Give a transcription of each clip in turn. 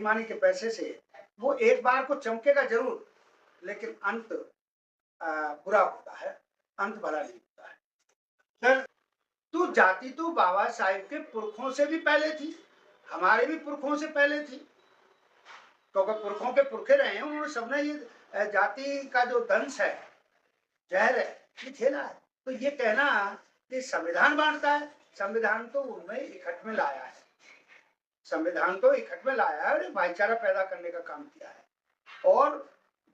बेईमानी के पैसे से वो एक बार को चमकेगा जरूर, लेकिन अंत बुरा होता है, अंत भला नहीं होता है। सर, तो जाति तो बाबा साहेब के पुरखों से भी पहले थी, हमारे भी पुरखों से पहले थी। तो अगर पुरखों के पुरखे रहे हैं, उन्होंने सबने ये जाति का जो दंश है, जहर है, ये झेला है। तो ये कहना कि संविधान बांटता है, संविधान तो उनमें इकट्ठ में लाया है, संविधान तो इकट्ठ में लाया है और भाईचारा पैदा करने का काम किया है। और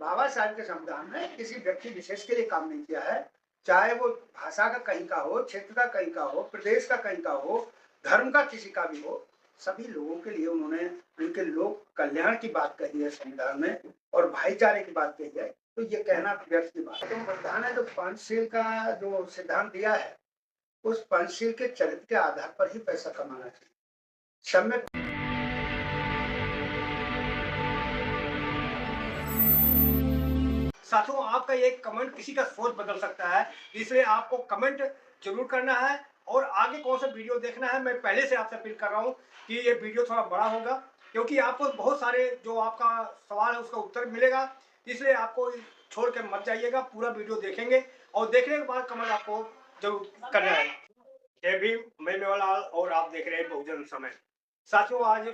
बाबा साहब के संविधान में किसी व्यक्ति विशेष के लिए काम नहीं किया है, चाहे वो भाषा का कहीं का हो, क्षेत्र का कहीं का हो, प्रदेश का कहीं का हो, धर्म का किसी का भी हो, सभी लोगों के लिए उन्होंने उनके लोक कल्याण की बात कही है संविधान में, और भाईचारे की बात कही है। तो ये कहना व्यर्थ की बात है। तो संविधान है जो पंचशील का जो सिद्धांत दिया है, उस पंचशील के चरित्र के आधार पर ही पैसा कमाना चाहिए। सम्यक साथियों, आपका एक कमेंट किसी का सोच बदल सकता है, इसलिए आपको कमेंट जरूर करना है। और आगे कौन सा वीडियो देखना है, मैं पहले से आपसे अपील कर रहा हूँ कि ये वीडियो थोड़ा बड़ा होगा, क्योंकि आपको बहुत सारे जो आपका सवाल है उसका उत्तर मिलेगा। इसलिए आपको छोड़ के मत जाइएगा, पूरा वीडियो देखेंगे और देखने के बाद कमेंट आपको जरूर करना है। जय भीम, मैं मेवालाल और आप देख रहे हैं बहुजन समय। साथियों, आज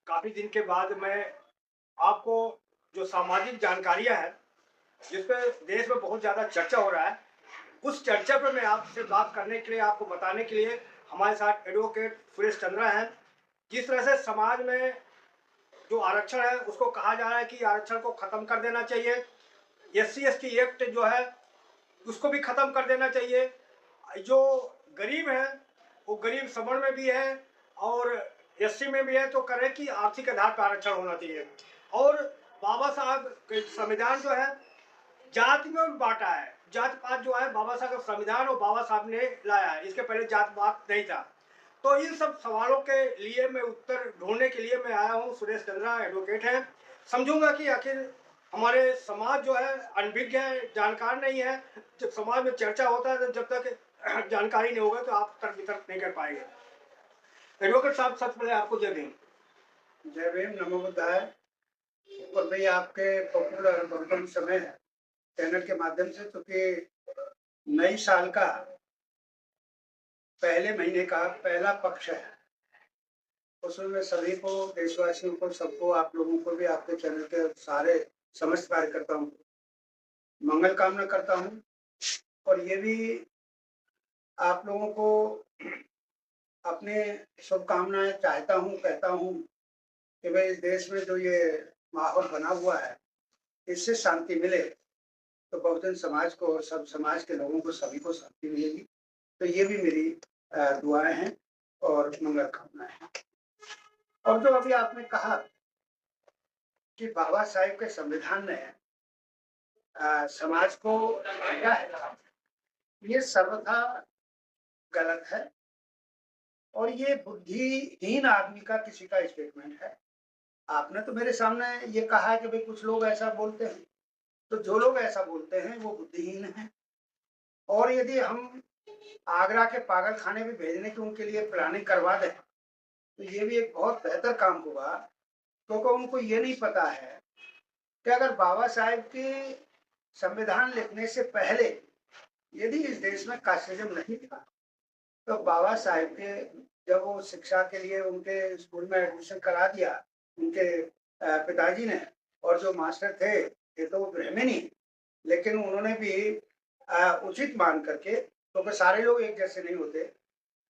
काफी दिन के बाद मैं आपको जो सामाजिक जानकारियां हैं, जिस पे देश में बहुत ज़्यादा चर्चा हो रहा है, उस चर्चा पर मैं आपसे बात करने के लिए, आपको बताने के लिए हमारे साथ एडवोकेट सुरेश चंद्रा हैं। जिस तरह से समाज में जो आरक्षण है उसको कहा जा रहा है कि आरक्षण को ख़त्म कर देना चाहिए, SC/ST एक्ट जो है उसको भी ख़त्म कर देना चाहिए। जो गरीब है वो गरीब सवर्ण में भी है और SC में भी है, तो करें कि आर्थिक आधार पर आरक्षण होना चाहिए। और बाबा साहब संविधान जो है जाति में भी बांटा है, जात पात जो है बाबा साहब का संविधान और बाबा साहब ने लाया है, इसके पहले जात पात नहीं था। तो इन सब सवालों के लिए मैं उत्तर ढूंढने के लिए मैं आया हूँ। सुरेश चंद्रा एडवोकेट है, समझूंगा कि आखिर हमारे समाज जो है अनभिज्ञ है, जानकार नहीं है। जब समाज में चर्चा होता है तो जब तक जानकारी नहीं होगा तो आप तर्क वितर्क नहीं कर पाएंगे। एडवोकेट साहब, सबसे पहले आपको जय भीम। जय भीम, नमो बुद्धाय। और भाई आपके पॉपुलर बहुजन समय चैनल के माध्यम से, चूंकि नई साल का पहले महीने का पहला पक्ष है, उसमें मैं सभी को, देशवासियों को, सबको, आप लोगों को भी, आपके चैनल के सारे समस्त कार्यकर्ताओं को मंगल कामना करता हूँ। और ये भी आप लोगों को अपने शुभकामनाएं चाहता हूँ, कहता हूँ कि भाई इस देश में जो ये माहौल बना हुआ है, इससे शांति मिले तो बहुजन समाज को और सब समाज के लोगों को, सभी को शांति मिलेगी। तो ये भी मेरी दुआएं हैं और मंगल कामनाएं हैं। और जो अभी आपने कहा कि बाबा साहेब के संविधान ने समाज को बांटा है, ये सर्वथा गलत है और ये बुद्धिहीन आदमी का किसी का स्टेटमेंट है। आपने तो मेरे सामने ये कहा है कि भाई कुछ लोग ऐसा बोलते हैं, तो जो लोग ऐसा बोलते हैं वो बुद्धिहीन हैं। और यदि हम आगरा के पागल खाने में भेजने की उनके लिए प्लानिंग करवा दें, तो ये भी एक बहुत बेहतर काम होगा, क्योंकि उनको ये नहीं पता है कि अगर बाबा साहेब के संविधान लिखने से पहले यदि इस देश में कास्टिज्म नहीं था, तो बाबा साहेब के जब वो शिक्षा के लिए उनके स्कूल में एडमिशन करा दिया उनके पिताजी ने, और जो मास्टर थे ये तो वो ब्राह्मणी, लेकिन उन्होंने भी उचित मान करके, क्योंकि सारे लोग एक जैसे नहीं होते,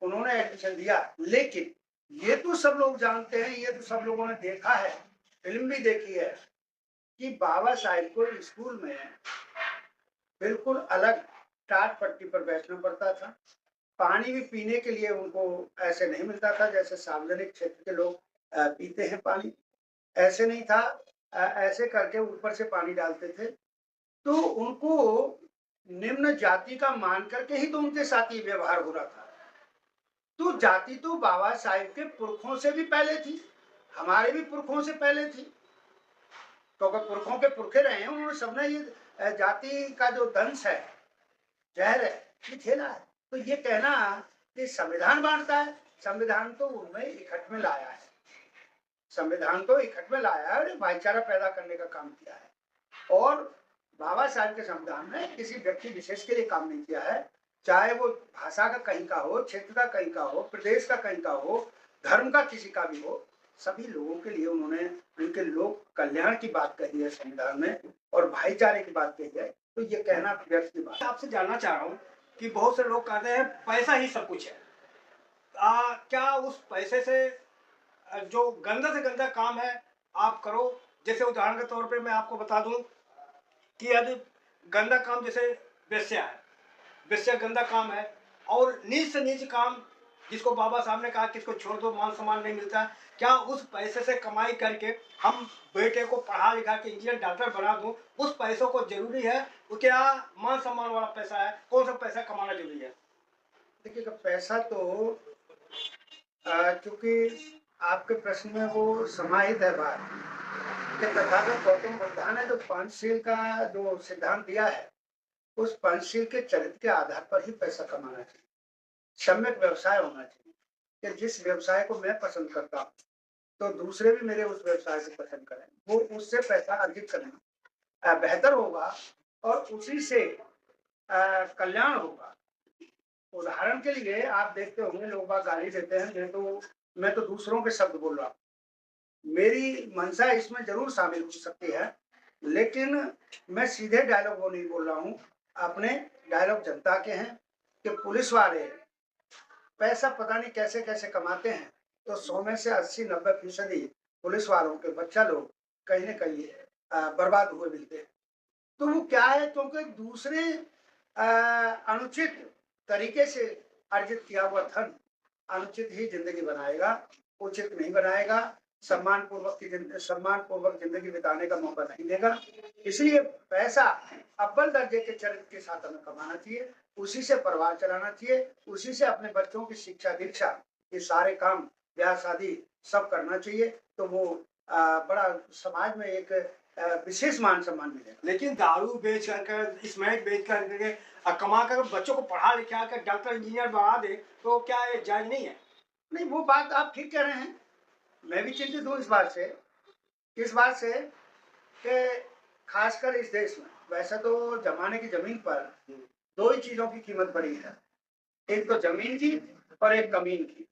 उन्होंने एडमिशन दिया। लेकिन ये तो सब लोग जानते हैं, ये तो सब लोगों ने देखा है, फिल्म भी देखी है, कि बाबा साहेब को स्कूल में बिल्कुल अलग टाट पट्टी पर बैठना पड़ता था। पानी भी पीने के लिए उनको ऐसे नहीं मिलता था जैसे सार्वजनिक क्षेत्र के लोग पीते हैं पानी, ऐसे नहीं था। ऐसे करके ऊपर से पानी डालते थे। तो उनको निम्न जाति का मान करके ही तो उनके साथ ये व्यवहार हो रहा था। तो जाति तो बाबा साहेब के पुरखों से भी पहले थी, हमारे भी पुरखों से पहले थी। तो अगर पुरखों के पुरखे रहे हैं, उन्होंने सबने ये जाति का जो दंश है, जहर है, ये झेला है। तो ये कहना कि संविधान बांटता है, संविधान तो उनमें इकट्ठ में लाया है, संविधान को इकट्ठ में लाया है और भाईचारा पैदा करने का काम किया है। और बाबा साहब के संविधान में किसी व्यक्ति विशेष के लिए काम नहीं किया है, चाहे वो भाषा का कहीं का हो, क्षेत्र का कहीं का हो, प्रदेश का कहीं का हो, धर्म का किसी का भी हो, सभी लोगों के लिए उन्होंने उनके लोक कल्याण की बात कही है संविधान में और भाईचारे की बात कही है। तो ये कहना व्यर्थ की बात है। आपसे जानना चाह रहा हूँ कि बहुत से लोग कहते हैं पैसा ही सब कुछ है। क्या उस पैसे से जो गंदा से गंदा काम है आप करो? जैसे उदाहरण के तौर पे मैं आपको बता दूं कि यदि गंदा काम जैसे वेश्या है, वेश्या गंदा काम है, और नीच से नीच काम जिसको बाबा साहब ने कहा कि इसको छोड़ दो, मान सम्मान नहीं मिलता, क्या उस पैसे से कमाई करके हम बेटे को पढ़ा लिखा के इंजीनियर डॉक्टर बना दूं, उस पैसों को जरूरी है? वो क्या मान सम्मान वाला पैसा है? कौन सा पैसा कमाना जरूरी है? देखिए पैसा तो चूंकि आपके प्रश्न में वो समाहित है बात कि तथागत गौतम बुद्ध ने जो पंचशील का जो सिद्धांत दिया है, उस पंचशील के चरित्र के आधार पर ही पैसा कमाना चाहिए। सम्यक व्यवसाय होना चाहिए कि जिस व्यवसाय को मैं पसंद करता हूँ तो दूसरे भी मेरे उस व्यवसाय को पसंद करें, वो उससे पैसा अर्जित करना बेहतर होगा और उसी से कल्याण होगा। उदाहरण के लिए आप देखते होंगे लोग बाग गाली देते हैं, मैं तो दूसरों के शब्द बोल रहा हूँ, मेरी मंशा इसमें जरूर शामिल हो सकती है, लेकिन मैं सीधे डायलॉग वो नहीं बोल रहा हूँ। अपने डायलॉग जनता के हैं कि पुलिस वाले पैसा पता नहीं कैसे कैसे कमाते हैं, तो 100 में से 80-90% पुलिस वालों के बच्चा लोग कहीं न कहीं बर्बाद हुए मिलते हैं। तो वो क्या है, क्योंकि दूसरे अनुचित तरीके से अर्जित किया हुआ धन अनुचित ही जिंदगी बनाएगा, उचित नहीं बनाएगा, सम्मान पूर्वक जिंदगी बिताने का मौका नहीं देगा। इसलिए पैसा अव्वल दर्जे के चरित्र के साथ हमें कमाना चाहिए, उसी से परिवार चलाना चाहिए, उसी से अपने बच्चों की शिक्षा दीक्षा ये सारे काम ब्याह शादी सब करना चाहिए। तो वो बड़ा समाज में एक विशेष मान सम्मान मिलेगा। लेकिन दारू बेच कर स्मैक बेच कर कमा कर बच्चों को पढ़ा लिखा कर डॉक्टर इंजीनियर बना दे, तो क्या ये जायज नहीं है? नहीं, वो बात आप ठीक कह रहे हैं, मैं भी चिंतित हूँ इस बात से कि खासकर इस देश में वैसे तो जमाने की जमीन पर दो ही चीजों की कीमत बढ़ी है, एक तो जमीन की और एक कमीन की।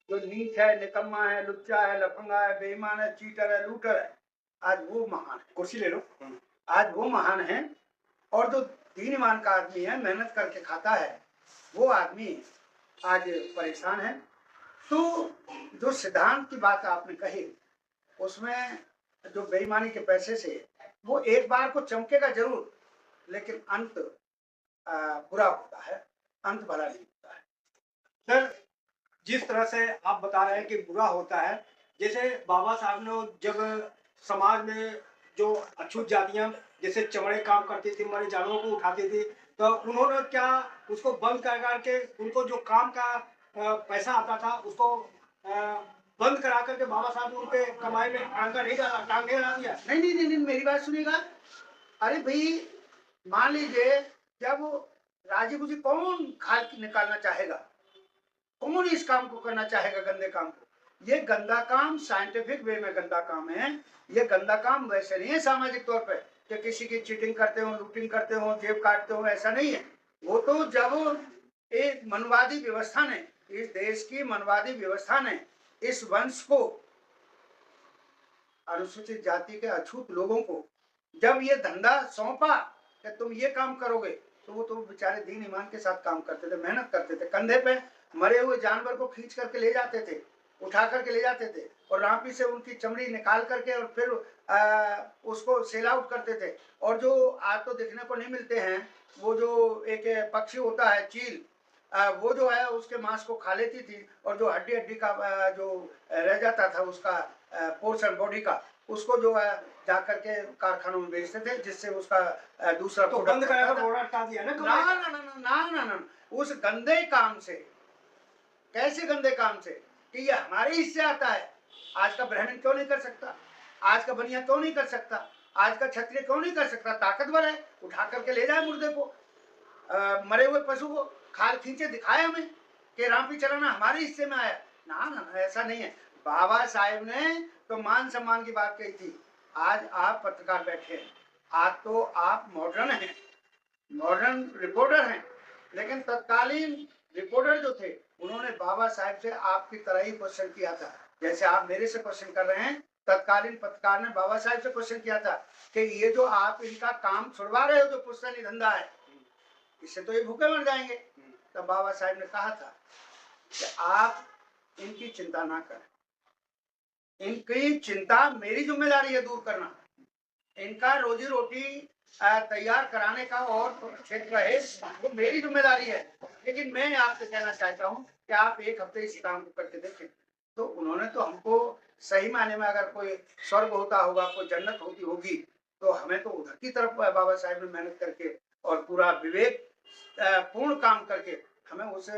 जो नीच है, निकम्मा है, लुच्चा है, लफंगा है, बेईमान है, चीटर है, लूटर है, आज वो महान है। कुर्सी ले लो। आज वो महान है, और जो दीन ईमान का आदमी है, मेहनत करके खाता है, वो आदमी आज परेशान है। तो जो सिद्धांत की बात आपने कही, उसमें जो बेईमानी के पैसे से वो एक बार को चमकेगा जरूर, लेकिन अंत बुरा होता है, अंत भला नहीं होता है। सर, जिस तरह से आप बता रहे हैं कि बुरा होता है, जैसे बाबा साहब ने जब समाज में जो अछूत जातियां जैसे चमड़े काम करती थी, मरे जानवरों को उठाती थी, तो उन्होंने क्या उसको बंद कर करके उनको जो काम का पैसा आता था उसको बंद करा करके बाबा साहब ने उनके कमाई में टांग नहीं डाला दिया? नहीं, मेरी बात सुनिएगा। अरे भाई, मान लीजिए जब राजीव जी कौन खाल निकालना चाहेगा, कौन इस काम को करना चाहेगा, गंदे काम को? ये गंदा काम साइंटिफिक वे में गंदा काम है। ये गंदा काम वैसे नहीं है सामाजिक तौर पे कि किसी की चीटिंग करते हो, लूटिंग करते हो, जेब काटते हो, ऐसा नहीं है। वो तो जब एक मनवादी व्यवस्था ने, इस देश की मनवादी व्यवस्था ने इस वंश को, अनुसूचित जाति के अछूत लोगों को जब ये धंधा सौंपा कि तुम ये काम करोगे, तो वो तो बेचारे दीन ईमान के साथ काम करते थे, मेहनत करते थे, कंधे पे मरे हुए जानवर को खींच करके ले जाते थे, उठा करके ले जाते थे, और रापी से उनकी चमड़ी निकाल करके और फिर उसको सेल आउट करते थे। और जो आज तो देखने को नहीं मिलते हैं, वो जो एक पक्षी होता है चील, वो जो है उसके मांस को खा लेती थी, और जो हड्डी हड्डी का जो रह जाता था उसका पोर्शन बॉडी का, उसको जो है जाकर के कारखानों में बेचते थे, जिससे उसका दूसरा तो बंद कराया तो रोड़ा हटा दिया ना? ना, उस गंदे काम से, कैसे गंदे काम से कि ये हमारे हिस्से आता है। आज का ब्राह्मण क्यों नहीं कर सकता? आज का बनिया क्यों नहीं कर सकता? आज का क्षत्रिय क्यों नहीं कर सकता? ताकतवर है, उठा करके ले जाए मुर्दे को, मरे हुए पशु को खाल खींचे दिखाए हमें कि रामपी चलाना हमारे हिस्से में आया। ना, ऐसा नहीं है। बाबा साहेब ने तो मान सम्मान की बात कही थी। आज आप पत्रकार बैठे हैं, आज तो आप मॉडर्न हैं, मॉडर्न रिपोर्टर हैं, लेकिन तत्कालीन रिपोर्टर जो थे उन्होंने बाबा साहेब से आपकी तरह ही क्वेश्चन किया था, जैसे आप मेरे से क्वेश्चन कर रहे हैं। तत्कालीन पत्रकार ने बाबा साहेब से क्वेश्चन किया था कि ये जो आप इनका काम छुड़वा रहे हो, जो पुस्तकालय धंधा है, इससे तो ये भूखे मर जाएंगे। तब बाबा साहेब ने कहा था कि आप इनकी चिंता ना करें, इनकी चिंता मेरी जिम्मेदारी है दूर करना, इनका रोजी रोटी तैयार कराने का और क्षेत्र है वो मेरी जिम्मेदारी है, लेकिन मैं आपसे कहना चाहता हूँ कि आप एक हफ्ते इस काम को करके देखें। तो उन्होंने तो हमको सही मायने में अगर कोई स्वर्ग होता होगा, कोई जन्नत होती होगी, तो हमें तो उधर की तरफ बाबा साहेब ने मेहनत करके और पूरा विवेक पूर्ण काम करके हमें उस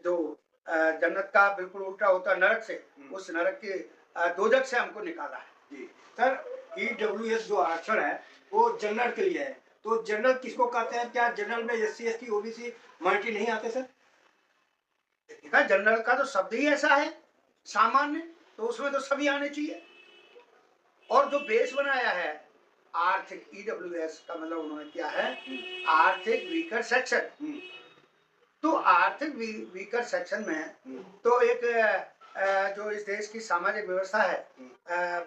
जो जन्नत का बिल्कुल उल्टा होता नरक से, उस नरक के दोजख से हमको निकाला है। जी सर, ईडब्ल्यूएस जो आरक्षण है वो जनरल के लिए है, तो जनरल किसको कहते हैं? क्या जनरल में एससी एसटी ओबीसी माइनॉरिटी नहीं आते सर? देखिएगा, जनरल का तो शब्द ही ऐसा है सामान्य, तो उसमें तो सभी आने चाहिए। और जो बेस बनाया है आर्थिक, ईडब्ल्यूएस का मतलब उन्होंने किया है आर्थिक वीकर सेक्शन। तो आर्थिक वीकर सेक्शन में तो एक जो इस देश की सामाजिक व्यवस्था है,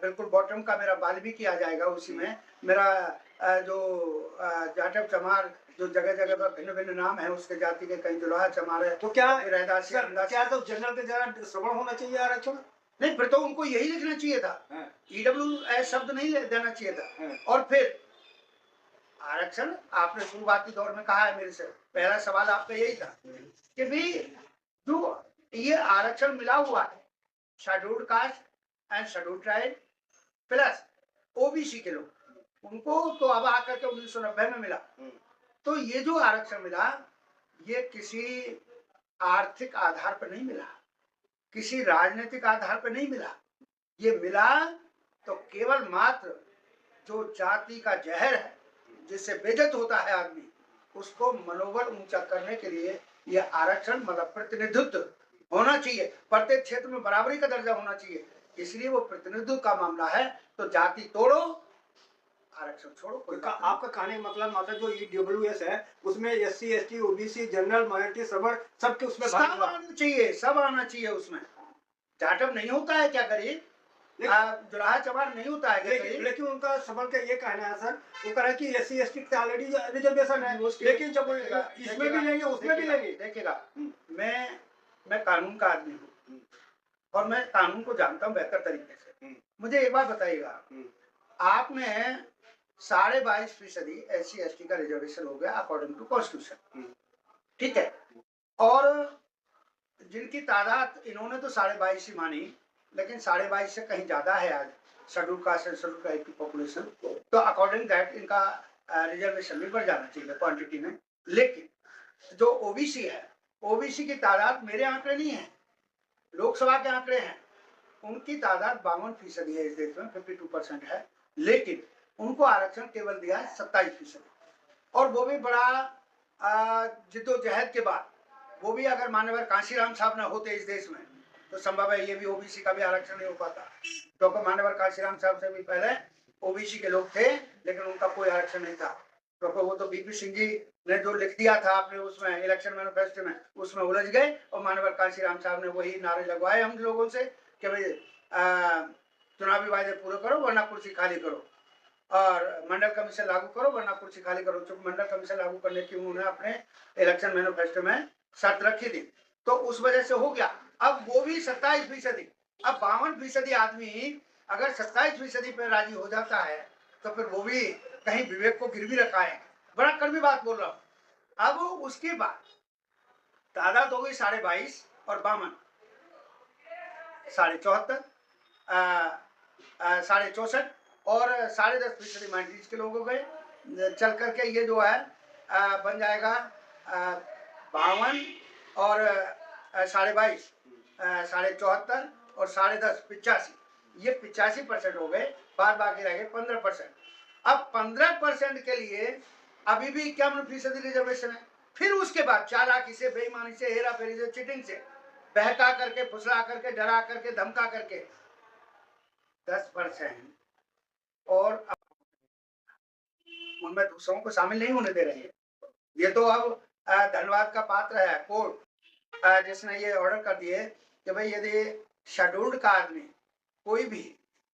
बिल्कुल बॉटम का मेरा बाल भी किया जाएगा, उसी में मेरा जो जाटव चमार जो जगह जगह पर भिन्न भिन्न नाम है उसके जाति के, कहीं जुलाहा चमार है, तो क्या रहदासी क्या तो जनरल के जगह श्रवण होना चाहिए आरक्षण? नहीं, फिर तो उनको यही लिखना चाहिए था, ईडब्ल्यूएस शब्द नहीं देना चाहिए था। और फिर आरक्षण आपने शुरुआती दौर में कहा है मेरे से, पहला सवाल आपका यही था कि भाई जो ये आरक्षण मिला हुआ है scheduled caste and scheduled tribe plus OBC के लोग, उनको तो अब आकर के 1990 में मिला। तो ये जो आरक्षण मिला ये किसी आर्थिक आधार पर नहीं मिला, किसी राजनीतिक आधार पर नहीं मिला, ये मिला तो केवल मात्र जो जाति का जहर है जिससे बेइज्जत होता है आदमी, उसको मनोबल ऊंचा करने के लिए ये आरक्षण मतलब प्रतिनिधित्व होना चाहिए, प्रत्येक क्षेत्र में बराबरी का दर्जा होना चाहिए, इसलिए वो प्रतिनिधित्व का मामला है। तो जाति तोड़ो, आरक्षण छोड़ो, कोई बात नहीं। आपका कहने का मतलब माता जो ईडब्ल्यूएस है उसमें SC ST OBC general minority श्रवण सबके उसमें सब आना चाहिए, सब आना चाहिए उसमें। जाटव नहीं होता है क्या करिए, जुलाहा चमार नहीं होता है, लेकिन उनका सबल का ये कहना है सर, वो कह रहा है कि एससी एसटी का ऑलरेडी रिजर्वेशन है, लेकिन जब इसमें भी लेंगे उसमें भी लेंगे। देखिएगा, मैं कानून का आदमी हूँ और मैं कानून को जानता हूँ बेहतर तरीके से। मुझे एक बात बताइएगा, आपने 22.5% एससी एसटी का रिजर्वेशन हो गया अकॉर्डिंग टू कॉन्स्टिट्यूशन, ठीक है, और जिनकी तादाद इन्होंने तो 22.5 ही मानी, लेकिन 22.5 से कहीं ज्यादा है आज schedule caste and schedule tribe की पॉपुलेशन, तो अकॉर्डिंग दैट इनका रिजर्वेशन भी बढ़ जाना चाहिए क्वांटिटी में। लेकिन जो ओबीसी है, ओबीसी की तादाद मेरे आंकड़े नहीं है, लोकसभा के आंकड़े हैं, उनकी तादाद 52% है इस देश में, 52% है, लेकिन उनको आरक्षण केवल दिया है 27%, और वो भी बड़ा जिद्दोजहद के बाद। वो भी अगर मान्यवर कांशीराम साहब न होते इस देश में तो संभव है ये भी ओबीसी का भी आरक्षण नहीं हो पाता, क्योंकि मान्यवर कांशीराम साहब से भी पहले ओबीसी के लोग थे लेकिन उनका कोई आरक्षण नहीं था, क्योंकि वो तो बीपी सिंह जी ने जो लिख दिया था आपने उसमें इलेक्शन मैनिफेस्टो में, उसमें उलझ गए और मान्यवर कांशीराम साहब ने वही नारे लगवाए हम लोगों से कि भाई चुनावी वायदे पूरे करो वरना कुर्सी खाली करो, और मंडल कमीशन लागू करो वरना कुर्सी खाली करो। चूंकि मंडल कमीशन लागू करने की उन्होंने अपने इलेक्शन मैनिफेस्टो में शर्त रखी थी, तो उस वजह से हो गया। अब वो भी 27%, अब 52% आदमी अगर 27% पे राजी हो जाता है तो फिर वो भी कहीं विवेक को गिरवी रखा है, बड़ा कड़वी बात बोल रहा हूँ। अब उसके बाद तादाद हो गई 22.5 और 52 74 64 और 10.5% माइनॉरिटीज के लोग हो गए, चल करके ये जो है बन जाएगा 52 और 22.5 74 और 10.5 85, ये 85% हो गए, बाद बाकी रह गए 15%। अब 15% के लिए अभी भी 51% रिजर्वेशन है, फिर उसके बाद चालाकी से, बेईमानी से, हेरा फेरी से, चीटिंग से बहका करके, फुसला करके, डरा करके, धमका करके 10% और उनमें दूसरों को शामिल नहीं होने दे रही है। ये तो अब धन्यवाद का पात्र है कोर्ट, जिसने ये ऑर्डर कर दिए कि भाई यदि शेड्यूल्ड का आदमी कोई भी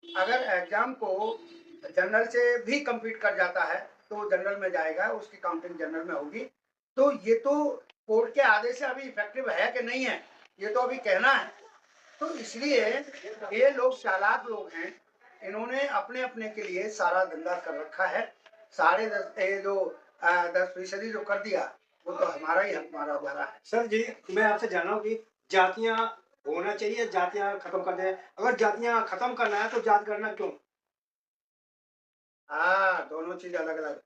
अगर एग्जाम को जनरल से भी कम्पीट कर जाता है तो वो जनरल में जाएगा, उसकी काउंटिंग जनरल में होगी। तो ये तो कोर्ट के आदेश से अभी इफेक्टिव है कि नहीं है, ये तो अभी कहना है। तो इसलिए ये लोग चालाक लोग हैं, इन्होंने अपने अपने के लिए सारा धंधा कर रखा है। साढ़े 10 ये जो 10% जो कर दिया वो तो हमारा ही हक मारा जा रहा है। सर जी, मैं आपसे जान रहा हूँ कि जातियां होना चाहिए, जातियां खत्म कर दें। अगर जातियां खत्म करना है तो जात करना क्यों? हाँ, दोनों चीज अलग अलग।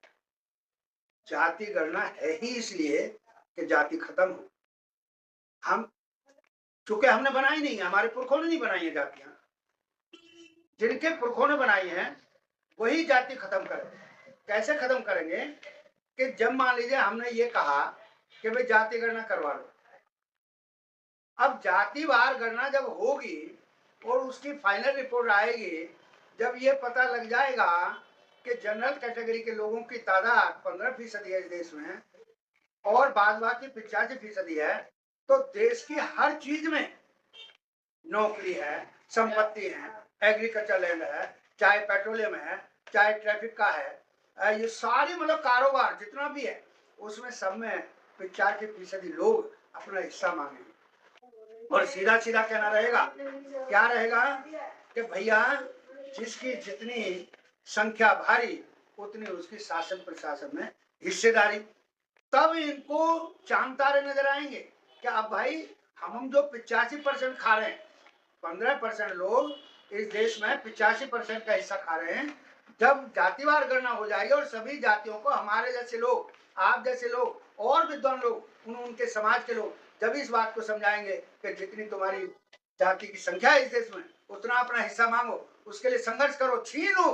जाति गणना है ही इसलिए कि जाति खत्म हो। हम चूंकि हमने बनाई नहीं है, हमारे पुरखों ने नहीं बनाई है जातियां, जिनके पुरखों ने बनाई है वही जाति खत्म करेंगे। कैसे खत्म करेंगे कि जब मान लीजिए हमने ये कहा कि भाई जाति गणना करवा लो, अब जातिवार गणना जब होगी और उसकी फाइनल रिपोर्ट आएगी, जब ये पता लग जाएगा कि जनरल कैटेगरी के लोगों की तादाद 15% है इस देश में और बाद बाकी 85% है, तो देश की हर चीज में नौकरी है, संपत्ति है, एग्रीकल्चर लैंड है, चाहे पेट्रोलियम है, चाहे ट्रैफिक का है, ये सारी मतलब कारोबार जितना भी है उसमें सब में 85% लोग अपना हिस्सा मांगेंगे। और सीधा सीधा कहना रहेगा, क्या रहेगा कि भैया जिसकी जितनी संख्या भारी उतनी उसकी शासन प्रशासन में हिस्सेदारी। तब इनको चांद तारे नजर आएंगे कि अब भाई हम जो 85% खा रहे हैं, 15% लोग इस देश में 85% का हिस्सा खा रहे हैं। जब जातिवार गणना हो जाएगी और सभी जातियों को हमारे जैसे लोग, आप जैसे लोग और विद्वान लोग, उनके समाज के लोग जब इस बात को समझाएंगे कि जितनी तुम्हारी जाति की संख्या है इस देश में उतना अपना हिस्सा मांगो, उसके लिए संघर्ष करो, छीनो,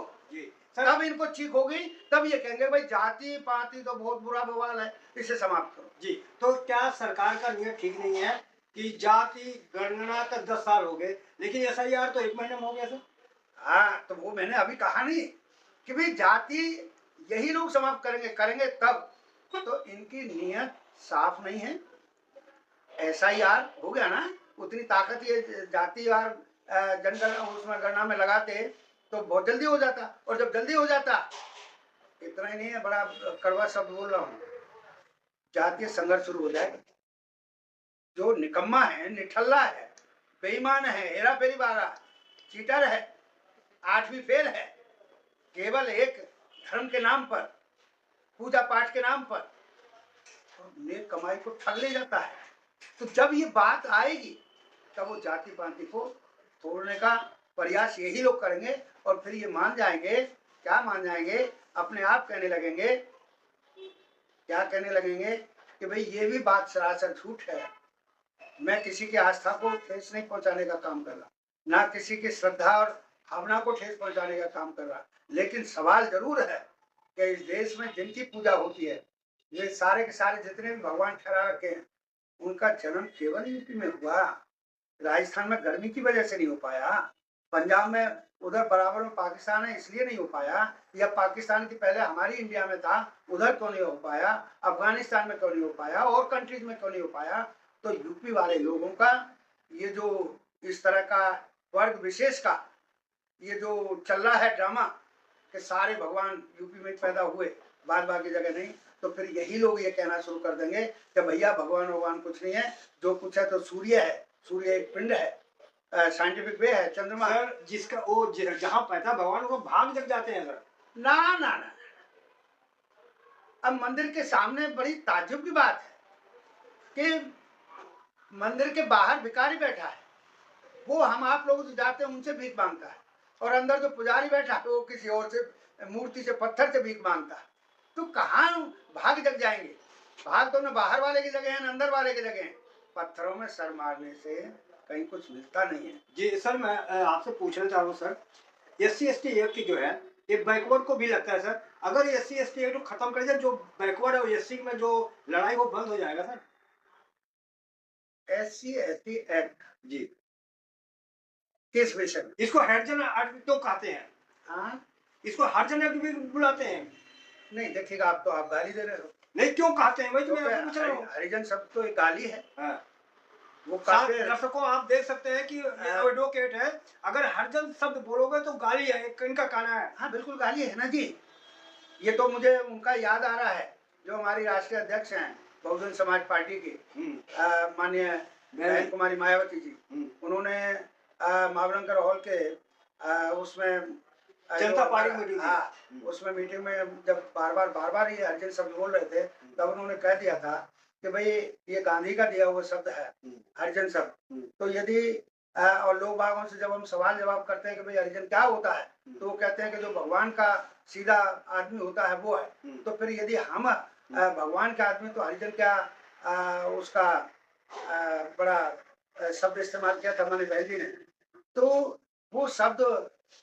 तब इनको चीख होगी। तब ये कहेंगे भाई जाति पाति तो बहुत बुरा बवाल है, इसे समाप्त करो। जी, तो क्या सरकार का नियम ठीक नहीं है कि जाति गणना तक 10 साल हो गए लेकिन एसआईआर तो 1 महीने में हो गया सर? हाँ, तो वो मैंने अभी कहा नहीं कि भाई जाति यही लोग समाप्त करेंगे तब। तो इनकी नीयत साफ नहीं है। एसआईआर हो गया ना, उतनी ताकत ये जातिवार जनगणना उसमें गणना में लगाते तो बहुत जल्दी हो जाता, और जब जल्दी हो जाता, इतना ही नहीं है, बड़ा कड़वा शब्द बोल रहा हूँ, जातीय संघर्ष शुरू हो जाएगा। जो निकम्मा है, निठल्ला है, बेईमान है, हेरा फेरी वाला, चीटर है, 8वीं फेल है, केवल एक धर्म के नाम पर, पूजा पाठ के नाम पर और नेक कमाई को ठग ले जाता है। तो जब ये बात आएगी तब वो जाति पाति को तोड़ने का प्रयास यही लोग करेंगे और फिर ये मान जाएंगे। क्या मान जाएंगे? अपने आप कहने लगेंगे, क्या कहने लगेंगे कि भाई ये भी बात सरासर झूठ है, मैं किसी की आस्था को ठेस नहीं पहुंचाने का काम कर रहा, ना किसी की श्रद्धा और भावना को ठेस पहुंचाने का काम कर रहा। लेकिन सवाल जरूर है कि इस देश में जिनकी पूजा होती है, ये सारे के सारे जितने भी भगवान ठहरा रखे हैं, उनका जन्म केवल यूपी में हुआ। राजस्थान में गर्मी की वजह से नहीं हो पाया, पंजाब में उधर बराबर में पाकिस्तान है इसलिए नहीं हो पाया, या पाकिस्तान की पहले हमारी इंडिया में था उधर क्यों नहीं हो पाया, अफगानिस्तान में क्यों नहीं हो पाया, और कंट्रीज में क्यों नहीं हो पाया। तो यूपी वाले लोगों का ये जो इस तरह का वर्ग विशेष का ये जो चल रहा है ड्रामा कि सारे भगवान यूपी में पैदा हुए, बाद बाकी जगह नहीं, तो फिर यही लोग ये कहना शुरू कर देंगे कि भैया भगवान कुछ नहीं है, जो कुछ है तो सूर्य है, सूर्य एक पिंड है, साइंटिफिक वे है, चंद्रमा सर जिसका वो जहाँ पैदा भगवान वो भाग जग जाते हैं सर। ना ना ना, अब मंदिर के सामने बड़ी ताज्जुब की बात है कि मंदिर के बाहर भिखारी बैठा है, वो हम आप लोग जो जाते हैं उनसे भीख मांगता है, और अंदर जो पुजारी बैठा है वो किसी और से मूर्ति से पत्थर से भीख मांगता है। तो कहाँ भाग जग जाएंगे? भाग तो न बाहर वाले की जगह है न अंदर वाले की जगह है। पत्थरों में सर मारने से कहीं कुछ मिलता नहीं है। जी सर, मैं आपसे पूछना चाह रहा हूँ सर, SC/ST एक्ट जो है ये बैकवर्ड को भी लगता है सर, अगर SC/ST एक्ट खत्म कर जाए जो बैकवर्ड है SC में जो लड़ाई वो बंद हो जाएगा सर? SC/ST एक्ट जी, किस विषय में? इसको हरिजन एक्ट क्यों कहते हैं? हाँ, इसको हरिजन एक्ट भी बुलाते हैं। नहीं देखिएगा, आप तो आप गाली दे रहे हो, नहीं, क्यों कहते हैं वही तो मैं क्योंकि आपसे पूछ रहा हूँ। हरिजन शब्द तो एक गाली है। हाँ। वो साथ काफी दर्शकों आप देख सकते हैं कि ये एडवोकेट है, अगर हरिजन शब्द बोलोगे तो गाली है, इनका कहना है। हाँ बिल्कुल गाली है ना जी। ये तो मुझे उनका याद आ रहा है, जो हमारी राष्ट्रीय अध्यक्ष हैं बहुजन समाज पार्टी की, माननीय बहन कुमारी मायावती जी। उन्होंने महावलंकर हॉल के उसमें जनता पार्टी मीटिंग हाँ, उसमें मीटिंग में जब बार बार ये हरिजन शब्द बोल रहे थे, तब उन्होंने कह दिया था कि भाई ये गांधी का दिया हुआ शब्द है हरिजन शब्द। तो यदि और लोग बागों से जब हम सवाल जवाब करते हैं कि भाई हरिजन क्या होता है, तो वो कहते हैं कि जो भगवान का सीधा आदमी होता है वो है। तो फिर यदि हम भगवान का आदमी, तो हरिजन क्या उसका बड़ा शब्द इस्तेमाल किया था हमारी बहन जी ने। तो वो शब्द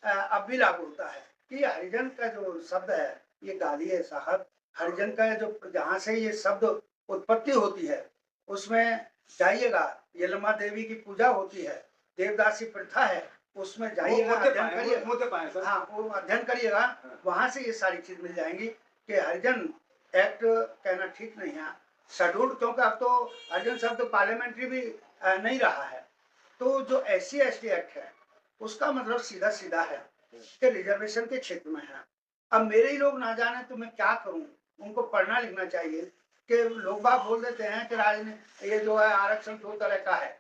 अब भी लागू होता है कि हरिजन का जो शब्द है ये गाली है साहब। हरिजन का जो जहाँ से ये शब्द उत्पत्ति होती है उसमें जाइएगा, यलमा देवी की पूजा होती है, देवदासी प्रथा है, उसमें जाइएगा, अध्ययन करिएगा। हाँ, वो अध्ययन करिएगा, वहां से ये सारी चीज मिल जाएंगी कि हरिजन एक्ट कहना ठीक नहीं है, शेड्यूल्ड, क्योंकि अब तो हरिजन शब्द पार्लियामेंट्री भी नहीं रहा है। तो जो SC/ST एक्ट है उसका मतलब सीधा सीधा है कि रिजर्वेशन के क्षेत्र में है। अब मेरे ही लोग ना जाने तो मैं क्या करूं, उनको पढ़ना लिखना चाहिए कि लोग बाग बोल देते हैं कि राजनीति ये जो है आरक्षण 2 तरह का है।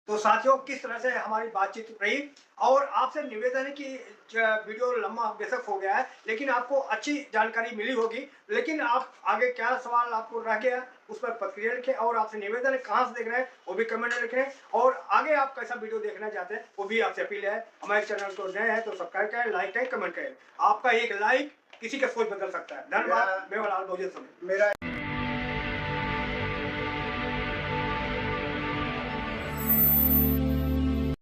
तो साथियों, किस तरह से हमारी बातचीत रही, और आपसे निवेदन है कि वीडियो लंबा बेशक हो गया है, लेकिन आपको अच्छी जानकारी मिली होगी। लेकिन आप आगे क्या सवाल आपको रह गया उस पर प्रतिक्रिया लिखें, और आपसे निवेदन है कहाँ से देख रहे हैं वो भी कमेंट में लिखें, और आगे आप कैसा वीडियो देखना चाहते हैं वो भी आपसे अपील है। हमारे चैनल को नए हैं तो सब्सक्राइब करें, लाइक करें, कमेंट करें। आपका एक लाइक किसी का सोच बदल सकता है। धन्यवाद। मेवालाल बहुजन समाज। मेरा